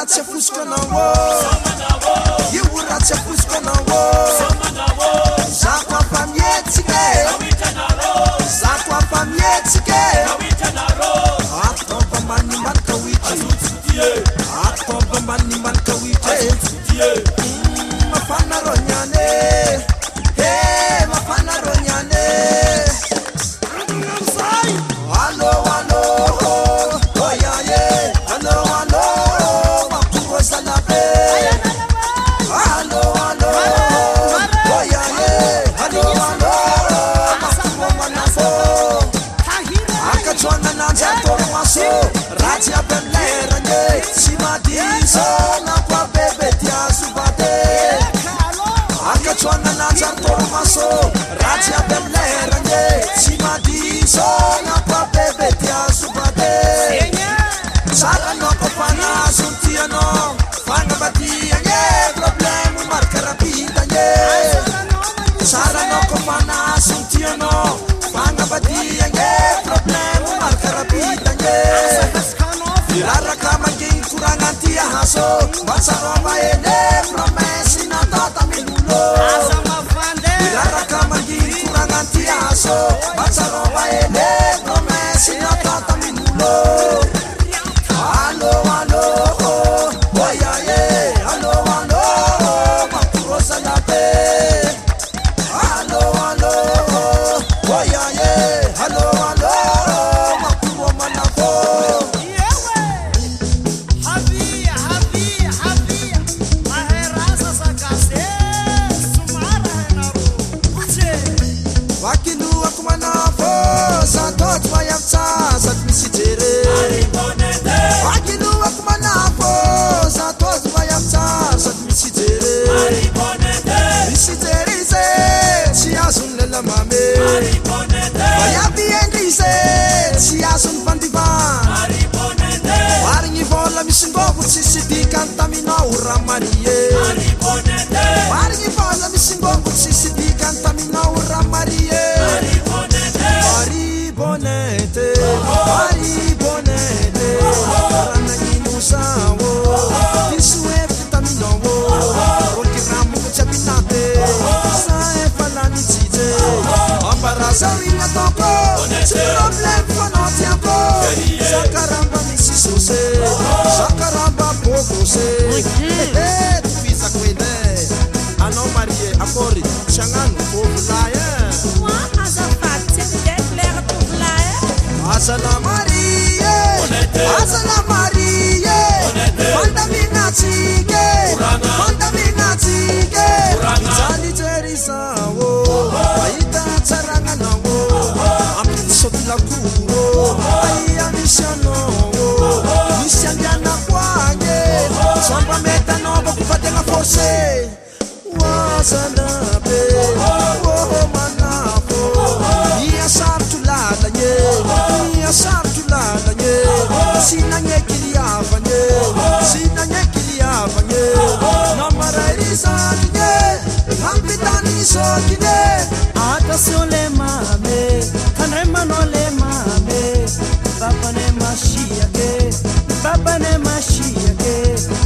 ratsy fosikoanao io ratsy fosikoanao zako afamietsike zako afamietsike atopambanimbanka witry atopambanimbanka witry mafana ronyane mafana ronyane allo allo oyaye allo allo makurosanape allo allo oyaye allo allo makuromanafo akatwana nanjatoromaso ratsy abenleranye tsy madiso nakwa bebe tiasubate akatwana nanjatoromaso ratsy abenleranye tsy madiso nakwa bebe tiasubate saranoko fanazontiano fangabadianye problème markarapitanye saranoko fanazontiano fangabadianye problème markarapitanye iraraka manginy koragnantia haso matsarova ene promesse natata minulo iraraka manginy koragnantia haso matsarova ene promesse natata minulo allo allo oyaye allo allo makurosanape allo allo oyaye allo allo makuromanafo wakiluako manafo satoty mayavitsasat misy jere wakiluako manafo satoty mayavitsasat misy jere misy jere ize tsy azony lelamame mayaby endrize tsy azony fandivan marigny vola misy ngovo tsisy dikany taminao ramarie marigny vola misy ngovo tsisy dikany taminao ramarie Maribonete, Maribonete, Ranaginosawo, Isuefte taminowo, Rolkiramu kuchabinate, Sae falani chite, Ambaraza winga toko, Problem fanotiako, Sakaramba misi sose, Sakaramba pokose, Tupisa kwene, Ano Marie, Akori, Shangan, Populaye. Asala Marie, Asala Marie, Fandaminatike, Fandaminatike, Itali Terisawo, Aita Taranganawo, Ampisotila Kuro, Aya Misiano, Misiana Kwanye, Samba Metanobo Kufatela Force, Wasanabe, Oh Manafo, Yasartulada, Sartulanye, Sinanye Kiliavanye, Sinanye Kiliavanye, Namaraisanye, Hampitani Sotine, Atasole mame, Kanemanole mame, Babane Mashiake,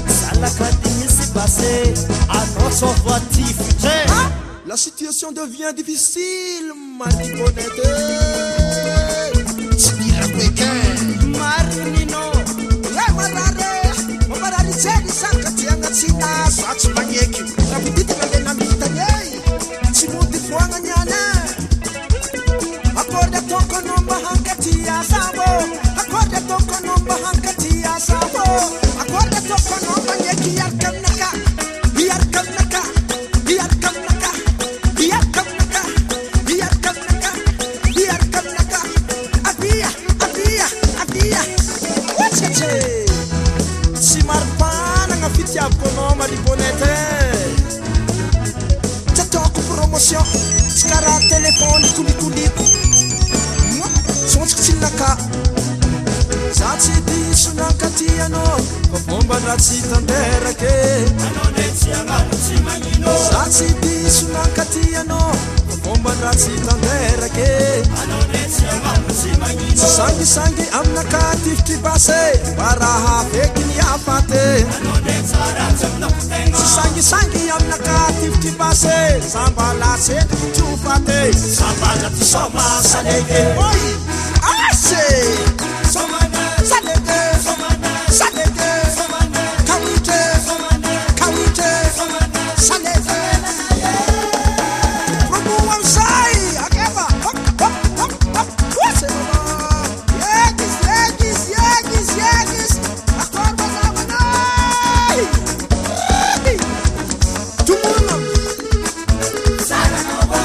Salakadini s'est passé, à notre voitif. La situation devient difficile, Maribonete. Marinino, Marari Zeri Sankatianga Sina, Sach Manieki, Rapidita Namita, Simuti Fuanganyana, Accorda Toko Nomba Hankatia Sabo, Accorda Toko Nomba Hankatia Sabo, Accorda Toko Nomba Yeki Yarkamnaka, Yarkamnaka, Yarkamnaka, Yarkamnaka, Yarkamnaka, Yarkamnaka, Abia, Abia, Abia, what's it? Simarpana nga fitiavako anao Maribonete. Tsy ataoko promotion, tsy karaha telefony kolikoliko. Sontsiko tsy naka, za tsy diso nankaty anao, fa fomban-draha tsy tanterake. Za tsy diso nankaty anao, fa fomban-draha tsy tanterake. Tsy sangisangy aminakaty fitry basy, mba raha feky ny afate. Soma salege, oi, ase. Somane, salege, somane, salege, somane, kawite, somane, kawite, somane, salege. Rubu wamsai, akeva, hop, hop, hop, hop. What's it? Yegis, yegis, yegis, yegis. Akorba zamanai. Tumuno. Saranova.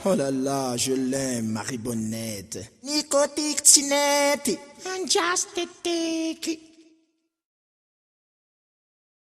Oh là là, je l'aime, Marie Bonnette. Nicotique Cinetti. Fantastic.